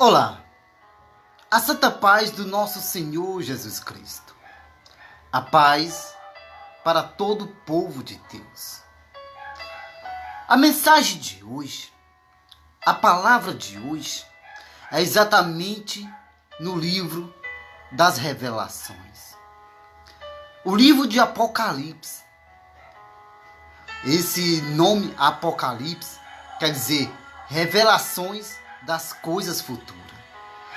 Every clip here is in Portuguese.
Olá, a santa paz do nosso Senhor Jesus Cristo. A paz para todo o povo de Deus. A mensagem de hoje, a palavra de hoje, é exatamente no livro das Revelações. O livro de Apocalipse. Esse nome Apocalipse quer dizer revelações das coisas futuras,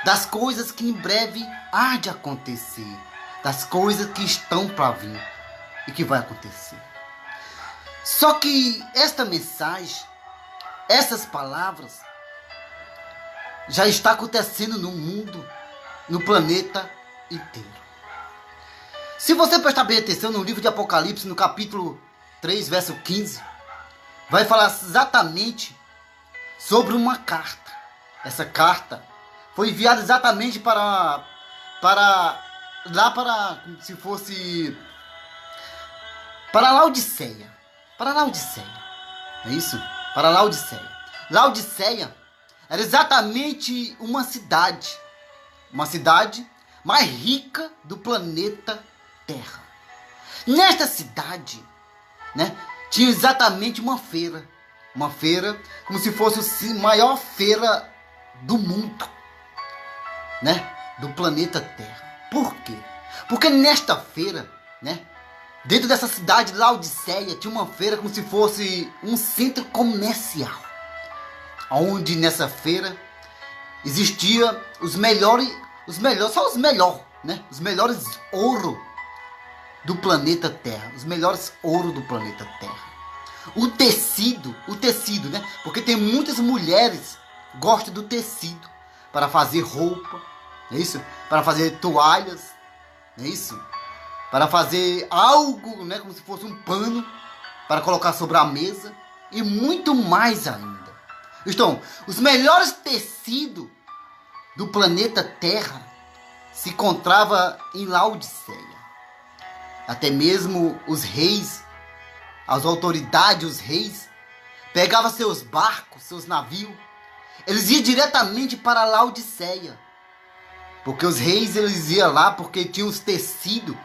das coisas que em breve há de acontecer, das coisas que estão para vir e que vai acontecer. Só que esta mensagem, essas palavras, já está acontecendo no mundo, no planeta inteiro. Se você prestar bem atenção no livro de Apocalipse, no capítulo 3, verso 15, vai falar exatamente sobre uma carta. Essa carta foi enviada exatamente para se fosse para Laodiceia. Para Laodiceia. É isso? Para Laodiceia. Laodiceia era exatamente uma cidade mais rica do planeta Terra. Nesta cidade, tinha exatamente uma feira como se fosse a maior feira do mundo, do planeta Terra. Por quê? Porque nesta feira, dentro dessa cidade de Laodiceia, tinha uma feira como se fosse um centro comercial, onde nessa feira existia os melhores ouro do planeta Terra, os melhores ouro do planeta Terra. O tecido, porque tem muitas mulheres que gostam do tecido para fazer roupa, não é isso? Para fazer toalhas, não é isso? Para fazer algo, como se fosse um pano para colocar sobre a mesa e muito mais ainda. Então, os melhores tecidos do planeta Terra se encontrava em Laodiceia. Até mesmo os reis, as autoridades, os reis, pegavam seus barcos, seus navios, eles iam diretamente para Laodiceia. Porque os reis, eles iam lá porque tinham os tecidos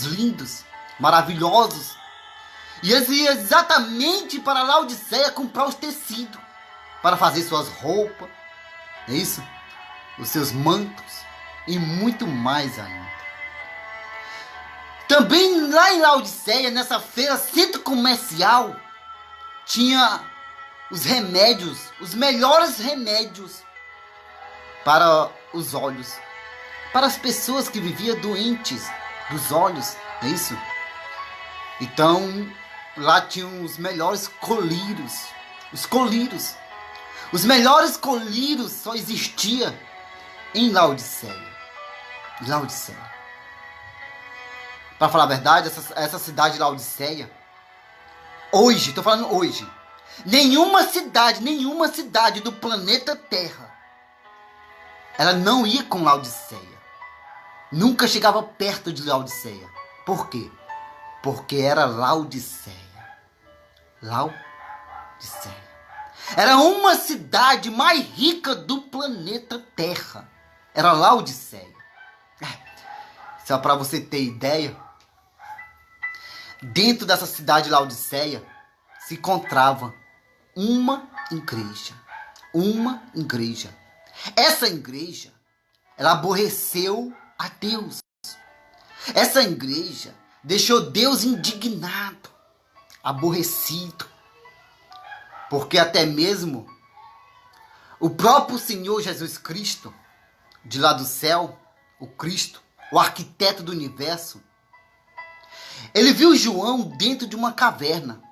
lindos, maravilhosos. E eles iam exatamente para Laodiceia comprar os tecidos, para fazer suas roupas, é isso? Os seus mantos e muito mais ainda. Também lá em Laodiceia, nessa feira, centro comercial, tinha os remédios, os melhores remédios para os olhos, para as pessoas que viviam doentes dos olhos, é isso? Então, lá tinham os melhores colírios, os melhores colírios só existiam em Laodiceia. Para falar a verdade, essa cidade de Laodiceia, hoje, estou falando hoje, nenhuma cidade do planeta Terra, ela não ia com Laodiceia. Nunca chegava perto de Laodiceia. Por quê? Porque era Laodiceia. Era uma cidade mais rica do planeta Terra. Era Laodiceia. Só para você ter ideia, dentro dessa cidade de Laodiceia se encontrava uma igreja. Essa igreja, ela aborreceu a Deus. Essa igreja deixou Deus indignado, aborrecido. Porque até mesmo o próprio Senhor Jesus Cristo, de lá do céu, o Cristo, o arquiteto do universo, ele viu João dentro de uma caverna,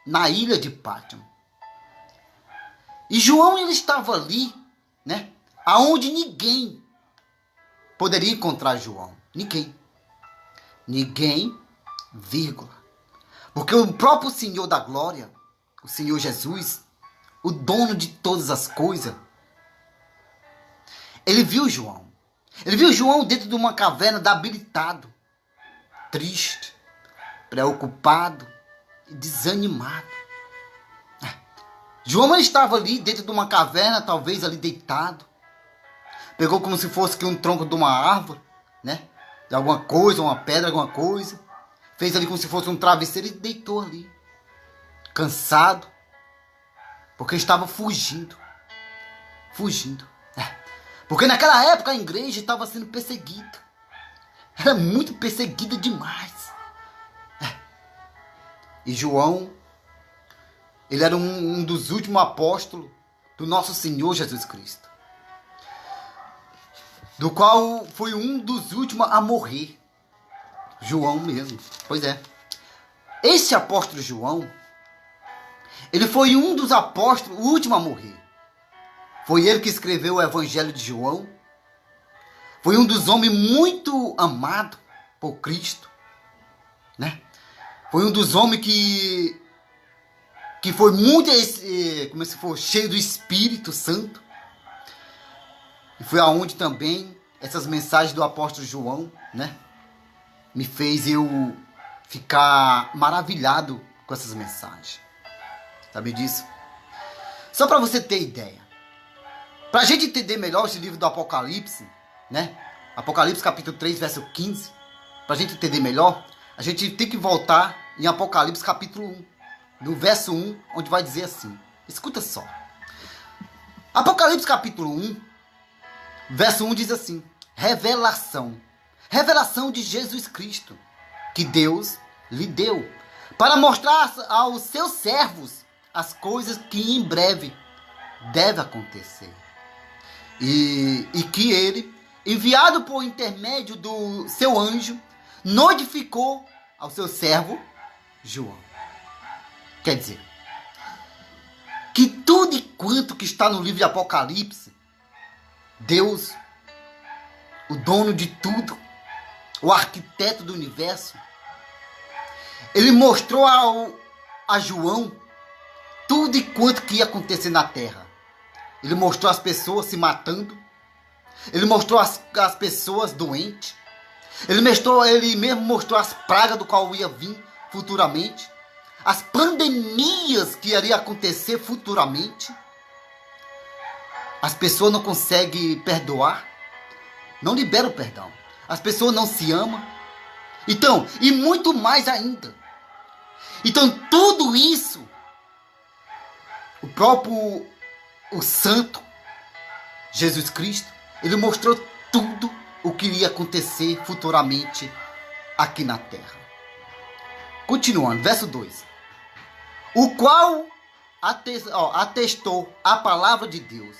na ilha de Pátimo. E João, ele estava ali, aonde ninguém poderia encontrar João. Ninguém, vírgula. Porque o próprio Senhor da Glória, o Senhor Jesus, o dono de todas as coisas, ele viu João. Ele viu João dentro de uma caverna debilitado, triste, preocupado e desanimado. João estava ali dentro de uma caverna, talvez ali deitado. Pegou como se fosse que um tronco de uma árvore, né? De alguma coisa, uma pedra, alguma coisa. Fez ali como se fosse um travesseiro e deitou ali. Cansado. Porque estava fugindo. Fugindo. Porque naquela época a igreja estava sendo perseguida. Era muito perseguida demais. E João, ele era um dos últimos apóstolos do nosso Senhor Jesus Cristo. Do qual foi um dos últimos a morrer. João mesmo. Pois é. Esse apóstolo João, ele foi um dos apóstolos, o último a morrer. Foi ele que escreveu o Evangelho de João. Foi um dos homens muito amados por Cristo, né? Foi um dos homens que foi muito, como se for, cheio do Espírito Santo. E foi aonde também essas mensagens do apóstolo João, né, me fez eu ficar maravilhado com essas mensagens. Sabe disso? Só para você ter ideia. Para a gente entender melhor esse livro do Apocalipse, né? Apocalipse capítulo 3, verso 15. Para a gente entender melhor, a gente tem que voltar em Apocalipse capítulo 1. No verso 1, onde vai dizer assim. Escuta só. Apocalipse capítulo 1, verso 1 diz assim. Revelação. Revelação de Jesus Cristo, que Deus lhe deu, para mostrar aos seus servos as coisas que em breve deve acontecer. E que ele, enviado por intermédio do seu anjo, notificou ao seu servo João. Quer dizer, que tudo e quanto que está no livro de Apocalipse, Deus, o dono de tudo, o arquiteto do universo, ele mostrou a João tudo e quanto que ia acontecer na terra. Ele mostrou as pessoas se matando. Ele mostrou as pessoas doentes. Ele mesmo mostrou as pragas do qual ia vir futuramente. As pandemias que iriam acontecer futuramente. As pessoas não conseguem perdoar. Não liberam o perdão. As pessoas não se amam. Então, e muito mais ainda. Então, tudo isso, o Santo, Jesus Cristo, ele mostrou tudo o que iria acontecer futuramente aqui na terra. Continuando, verso 2. O qual atestou a palavra de Deus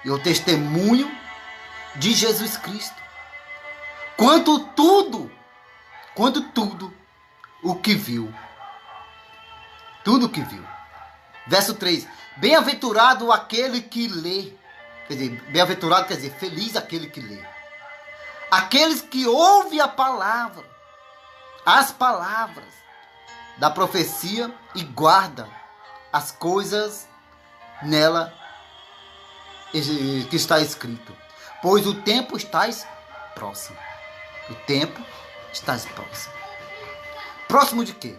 e o testemunho de Jesus Cristo. Quanto tudo o que viu. Tudo o que viu. Verso 3. Bem-aventurado aquele que lê. Quer dizer, bem-aventurado quer dizer feliz aquele que lê. Aqueles que ouvem a palavra, as palavras da profecia e guardam as coisas nela que está escrito. Pois o tempo está próximo. O tempo está próximo. Próximo de quê?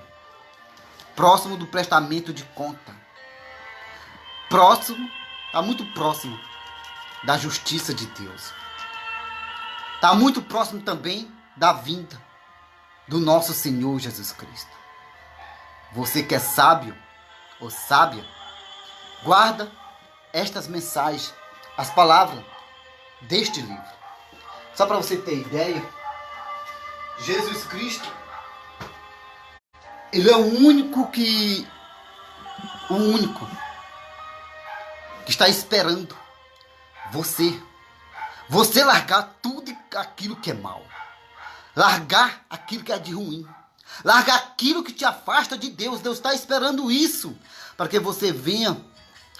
Próximo do prestamento de conta. Próximo, está muito próximo da justiça de Deus. Está muito próximo também da vinda do nosso Senhor Jesus Cristo. Você que é sábio ou sábia, guarda estas mensagens, as palavras deste livro. Só para você ter ideia, Jesus Cristo, ele é o único que está esperando você largar tudo aquilo que é mal, largar aquilo que é de ruim, largar aquilo que te afasta de Deus. Deus está esperando isso para que você venha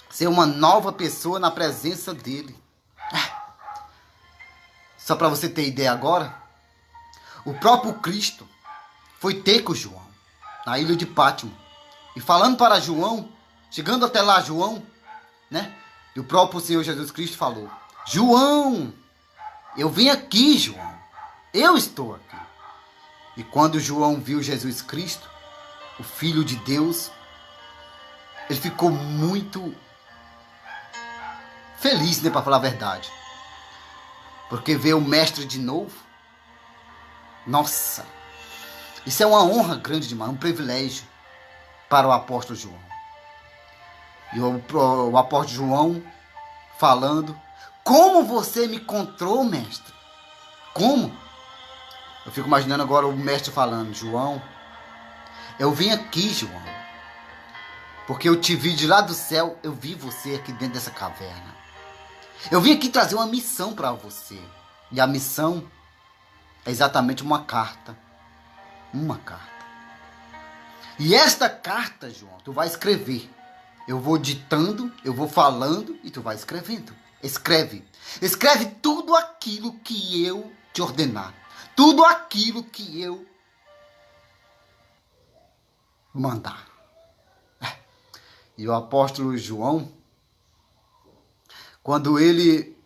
ser uma nova pessoa na presença dele. Só para você ter ideia agora, o próprio Cristo foi ter com João na ilha de Pátimo e falando para João, chegando até lá João, né? E o próprio Senhor Jesus Cristo falou: João, eu vim aqui, João. Eu estou aqui. E quando João viu Jesus Cristo, o Filho de Deus, ele ficou muito feliz, né, para falar a verdade. Porque ver o mestre de novo, nossa, isso é uma honra grande demais, um privilégio para o apóstolo João. E o apóstolo João falando: como você me encontrou, mestre? Como? Eu fico imaginando agora o mestre falando: João, eu vim aqui, João, porque eu te vi de lá do céu, eu vi você aqui dentro dessa caverna. Eu vim aqui trazer uma missão para você. E a missão é exatamente uma carta. Uma carta. E esta carta, João, tu vai escrever. Eu vou ditando, eu vou falando e tu vai escrevendo. Escreve. Escreve tudo aquilo que eu te ordenar. Tudo aquilo que eu mandar. E o apóstolo João, quando ele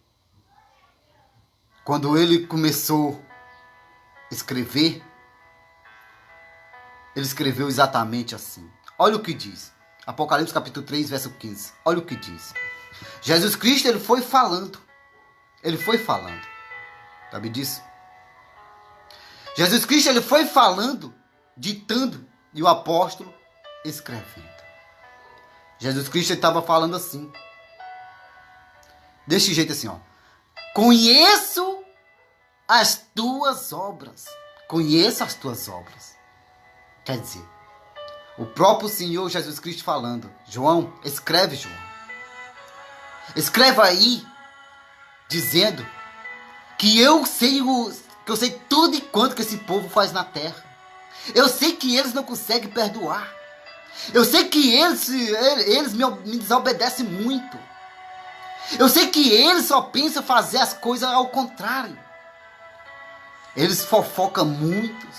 começou a escrever, ele escreveu exatamente assim. Olha o que diz. Apocalipse capítulo 3, verso 15. Olha o que diz. Jesus Cristo, ele foi falando. Ele foi falando. Sabe disso? Jesus Cristo, ele foi falando, ditando, e o apóstolo escrevendo. Jesus Cristo estava falando assim. Desse jeito assim, ó. Conheço as tuas obras. Conheço as tuas obras. Quer dizer, o próprio Senhor Jesus Cristo falando: João, escreve, João. Escreva aí, dizendo que eu sei tudo e quanto que esse povo faz na terra. Eu sei que eles não conseguem perdoar. Eu sei que eles me desobedecem muito. Eu sei que eles só pensam fazer as coisas ao contrário. Eles fofocam muitos,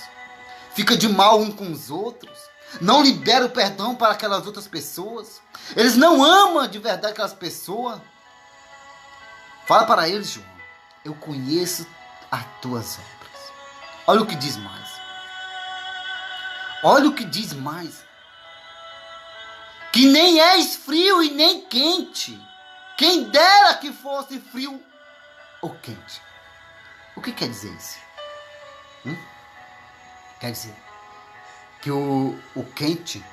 ficam de mal uns com os outros, não liberam perdão para aquelas outras pessoas. Eles não amam de verdade aquelas pessoas. Fala para eles, João: eu conheço as tuas obras. Olha o que diz mais. Olha o que diz mais. Que nem és frio e nem quente. Quem dera que fosse frio ou quente. O que quer dizer isso? Quer dizer que o quente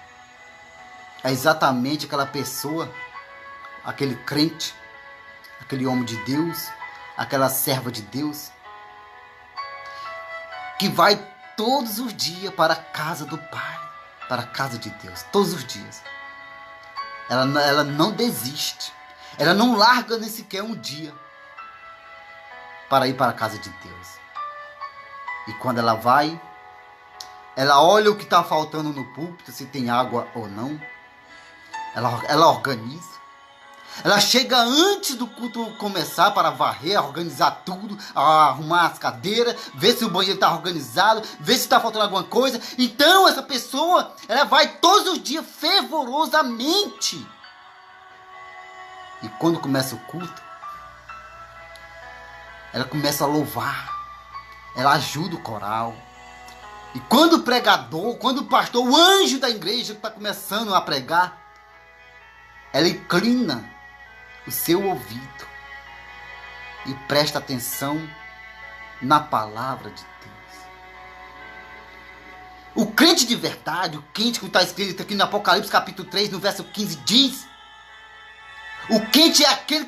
é exatamente aquela pessoa, aquele crente, aquele homem de Deus, aquela serva de Deus, que vai todos os dias para a casa do Pai, para a casa de Deus, todos os dias. Ela não desiste. Ela não larga nem sequer um dia para ir para a casa de Deus. E quando ela vai, ela olha o que está faltando no púlpito, se tem água ou não. Ela organiza. Ela chega antes do culto começar para varrer, organizar tudo, arrumar as cadeiras, ver se o banheiro está organizado, ver se está faltando alguma coisa. Então essa pessoa, ela vai todos os dias fervorosamente. E quando começa o culto, ela começa a louvar. Ela ajuda o coral. E quando o pregador, quando o pastor, o anjo da igreja que está começando a pregar, ela inclina o seu ouvido e presta atenção na palavra de Deus. O crente de verdade, o crente que está escrito aqui no Apocalipse capítulo 3, no verso 15, diz: o crente é aquele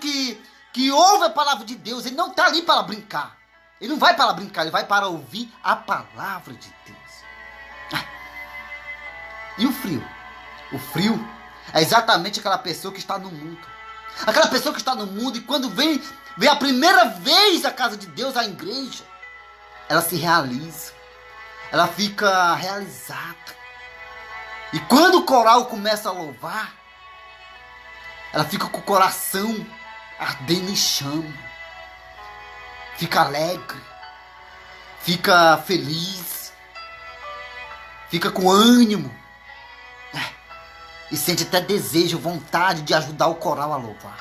que ouve a palavra de Deus. Ele não está ali para brincar. Ele não vai para brincar, ele vai para ouvir a palavra de Deus. E o frio? O frio é exatamente aquela pessoa que está no mundo. Aquela pessoa que está no mundo e quando vem a primeira vez à casa de Deus, à igreja, ela se realiza. Ela fica realizada. E quando o coral começa a louvar, ela fica com o coração ardendo em chama. Fica alegre. Fica feliz. Fica com ânimo. E sente até desejo, vontade de ajudar o coral a louvar.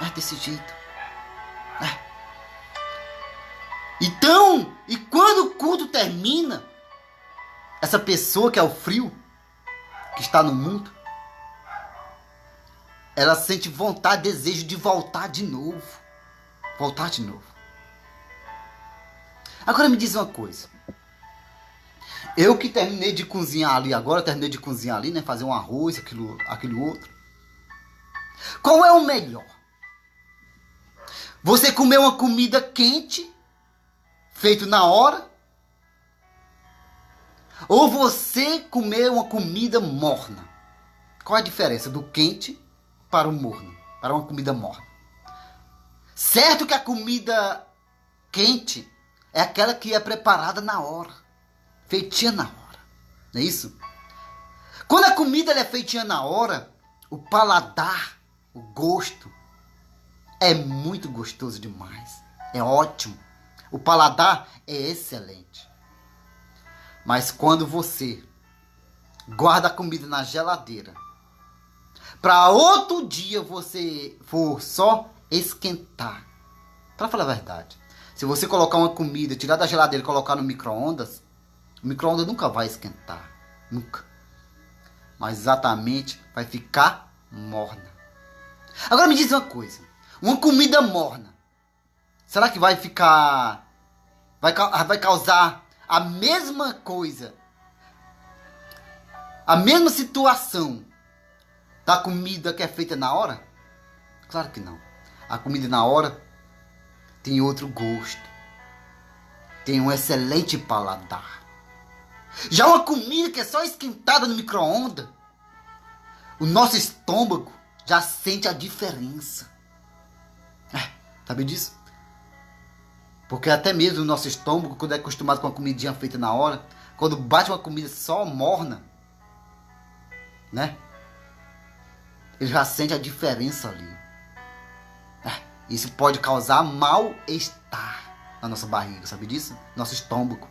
É desse jeito. Então, e quando o culto termina, essa pessoa que é o frio, que está no mundo, ela sente vontade, desejo de voltar de novo. Voltar de novo. Agora me diz uma coisa. Eu que terminei de cozinhar ali agora, terminei de cozinhar ali, né? Fazer um arroz, aquilo outro. Qual é o melhor? Você comer uma comida quente, feito na hora? Ou você comer uma comida morna? Qual a diferença do quente para o morno? Para uma comida morna? Certo que a comida quente é aquela que é preparada na hora. Feitinha na hora. Não é isso? Quando a comida é feitinha na hora, o paladar, o gosto, é muito gostoso demais. É ótimo. O paladar é excelente. Mas quando você guarda a comida na geladeira, para outro dia você for só esquentar. Para falar a verdade, se você colocar uma comida, tirar da geladeira e colocar no micro-ondas, o micro-ondas nunca vai esquentar. Nunca. Mas exatamente vai ficar morna. Agora me diz uma coisa. Uma comida morna, será que vai ficar... Vai causar a mesma coisa, a mesma situação da comida que é feita na hora? Claro que não. A comida na hora tem outro gosto. Tem um excelente paladar. Já uma comida que é só esquentada no micro-ondas, o nosso estômago já sente a diferença. Sabe disso? Porque até mesmo o nosso estômago, quando é acostumado com a comidinha feita na hora, quando bate uma comida só morna, né? Ele já sente a diferença ali. Isso pode causar mal-estar na nossa barriga, sabe disso? Nosso estômago.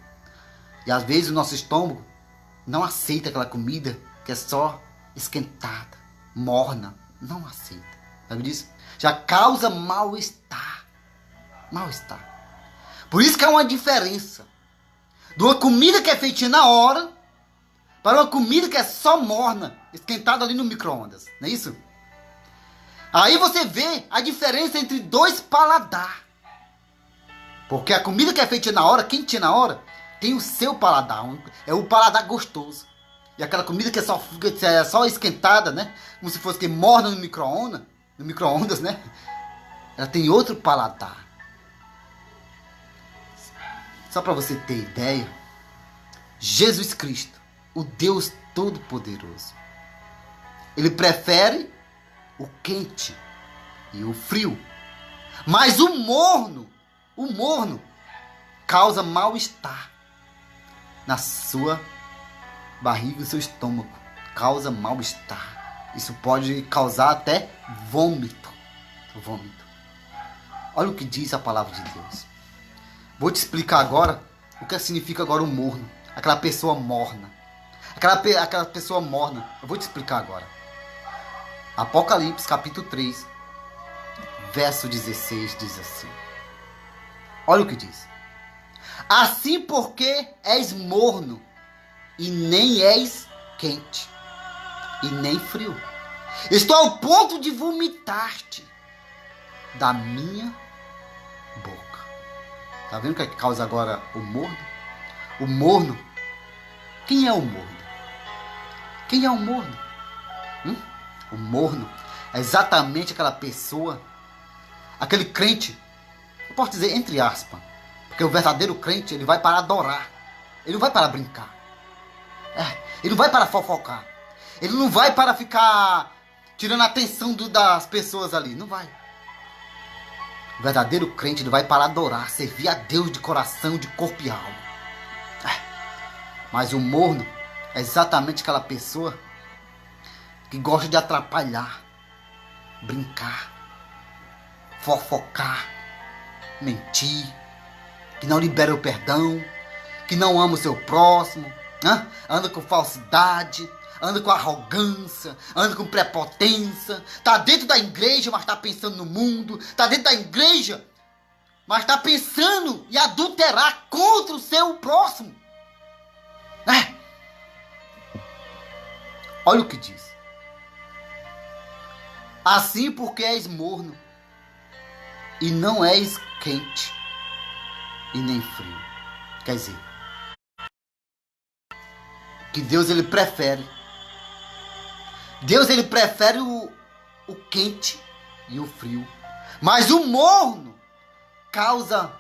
E às vezes o nosso estômago não aceita aquela comida que é só esquentada, morna. Não aceita, sabe disso? Já causa mal-estar. Mal-estar. Por isso que há uma diferença de uma comida que é feitinha na hora para uma comida que é só morna, esquentada ali no micro-ondas. Não é isso? Aí você vê a diferença entre dois paladar. Porque a comida que é feitinha na hora, quentinha na hora, tem o seu paladar. É o paladar gostoso. E aquela comida que é só esquentada, né? Como se fosse que morna no micro-ondas, né? Ela tem outro paladar. Só para você ter ideia, Jesus Cristo, o Deus Todo-Poderoso, ele prefere o quente e o frio. Mas o morno causa mal-estar na sua barriga e seu estômago. Causa mal-estar. Isso pode causar até vômito. Olha o que diz a palavra de Deus. Vou te explicar agora o que significa agora o morno. Aquela pessoa morna. Aquela pessoa morna. Eu vou te explicar agora. Apocalipse capítulo 3, verso 16 diz assim. Olha o que diz. Assim porque és morno e nem és quente e nem frio. Estou ao ponto de vomitar-te da minha boca. Tá vendo o que é que causa agora o morno? O morno. Quem é o morno? Quem é o morno? O morno é exatamente aquela pessoa, aquele crente, eu posso dizer entre aspas, porque o verdadeiro crente, ele vai para adorar, ele não vai para brincar, ele não vai para fofocar, ele não vai para ficar tirando a atenção das pessoas ali, não vai. O verdadeiro crente, ele vai para adorar, servir a Deus de coração, de corpo e alma. Mas o morno é exatamente aquela pessoa que gosta de atrapalhar, brincar, fofocar, mentir, que não libera o perdão, que não ama o seu próximo, anda com falsidade, anda com arrogância, anda com prepotência, está dentro da igreja, mas está pensando no mundo, está dentro da igreja, mas está pensando em adulterar contra o seu próximo. Olha o que diz. Assim porque és morno, e não és quente, e nem frio. Quer dizer, que Deus ele prefere. Deus ele prefere o quente e o frio. Mas o morno causa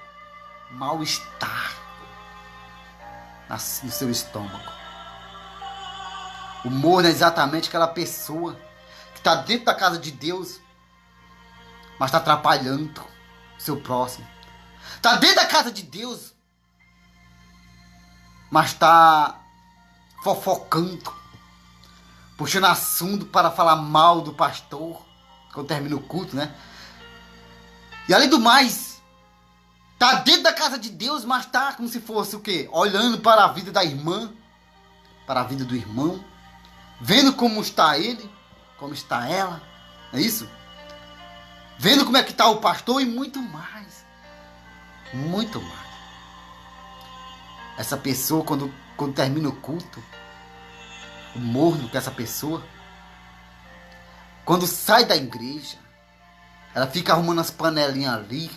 mal-estar no seu estômago. O morno é exatamente aquela pessoa que está dentro da casa de Deus, mas está atrapalhando o seu próximo. Está dentro da casa de Deus, mas está fofocando, puxando assunto para falar mal do pastor, quando termina o culto, né? E além do mais, tá dentro da casa de Deus, mas tá como se fosse o quê? Olhando para a vida da irmã, para a vida do irmão, vendo como está ele, como está ela, é isso? Vendo como é que está o pastor e muito mais. Muito mais. Essa pessoa, quando termina o culto, o morno que essa pessoa, quando sai da igreja, ela fica arrumando as panelinhas ali,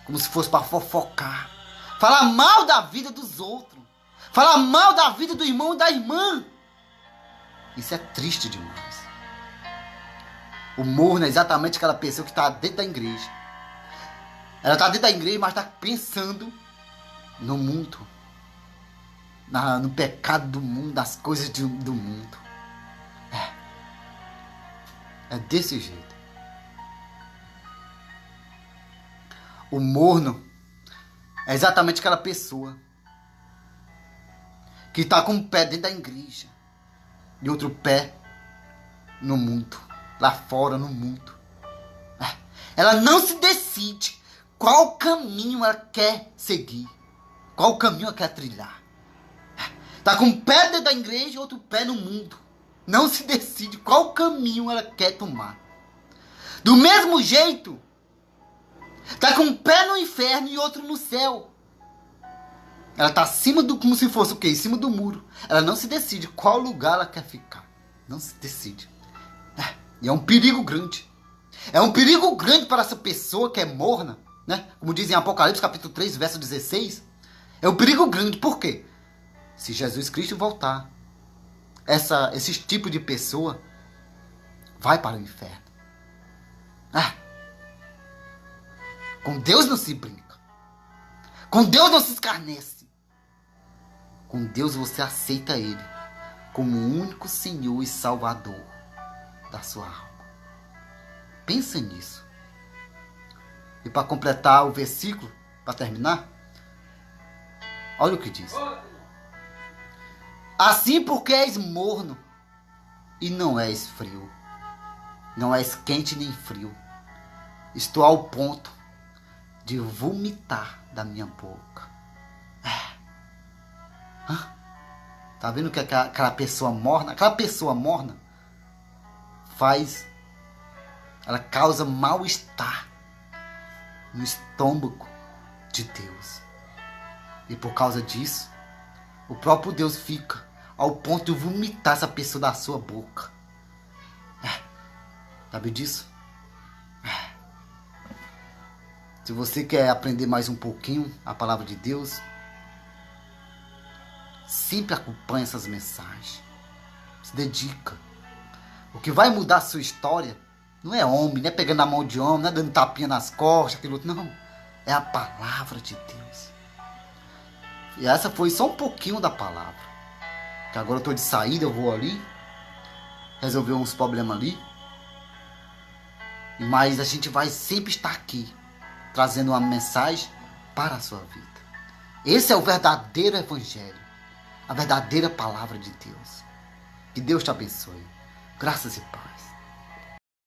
como se fosse para fofocar, falar mal da vida dos outros, falar mal da vida do irmão e da irmã. Isso é triste demais. O morno é exatamente aquela pessoa que está dentro da igreja. Ela está dentro da igreja, mas está pensando no mundo, no pecado do mundo, das coisas do mundo. É desse jeito. O morno é exatamente aquela pessoa que está com um pé dentro da igreja e outro pé no mundo, lá fora no mundo. Ela não se decide qual caminho ela quer seguir, qual caminho ela quer trilhar. Está com um pé dentro da igreja e outro pé no mundo. Não se decide qual caminho ela quer tomar. Do mesmo jeito, está com um pé no inferno e outro no céu. Ela está acima do, como se fosse o quê? Em cima do muro. Ela não se decide qual lugar ela quer ficar. Não se decide. E é um perigo grande. É um perigo grande para essa pessoa que é morna, né? Como diz em Apocalipse capítulo 3, verso 16. É um perigo grande. Por quê? Se Jesus Cristo voltar, esse tipo de pessoa vai para o inferno. Com Deus não se brinca. Com Deus não se escarnece. Com Deus você aceita Ele como o único Senhor e Salvador da sua alma. Pensa nisso. E para completar o versículo, para terminar, olha o que diz. Assim porque és morno e não és frio, não és quente nem frio, estou ao ponto de vomitar da minha boca. Tá vendo que aquela pessoa morna, ela causa mal-estar no estômago de Deus. E por causa disso, o próprio Deus fica ao ponto de vomitar essa pessoa da sua boca. Sabe disso? Se você quer aprender mais um pouquinho a palavra de Deus, sempre acompanhe essas mensagens. Se dedica. O que vai mudar a sua história não é homem, não é pegando a mão de homem, não é dando tapinha nas costas, aquilo outro. Não. É a palavra de Deus. E essa foi só um pouquinho da palavra. Que agora eu estou de saída, eu vou ali resolver uns problemas ali. Mas a gente vai sempre estar aqui, trazendo uma mensagem para a sua vida. Esse é o verdadeiro evangelho, a verdadeira palavra de Deus. Que Deus te abençoe. Graças e paz.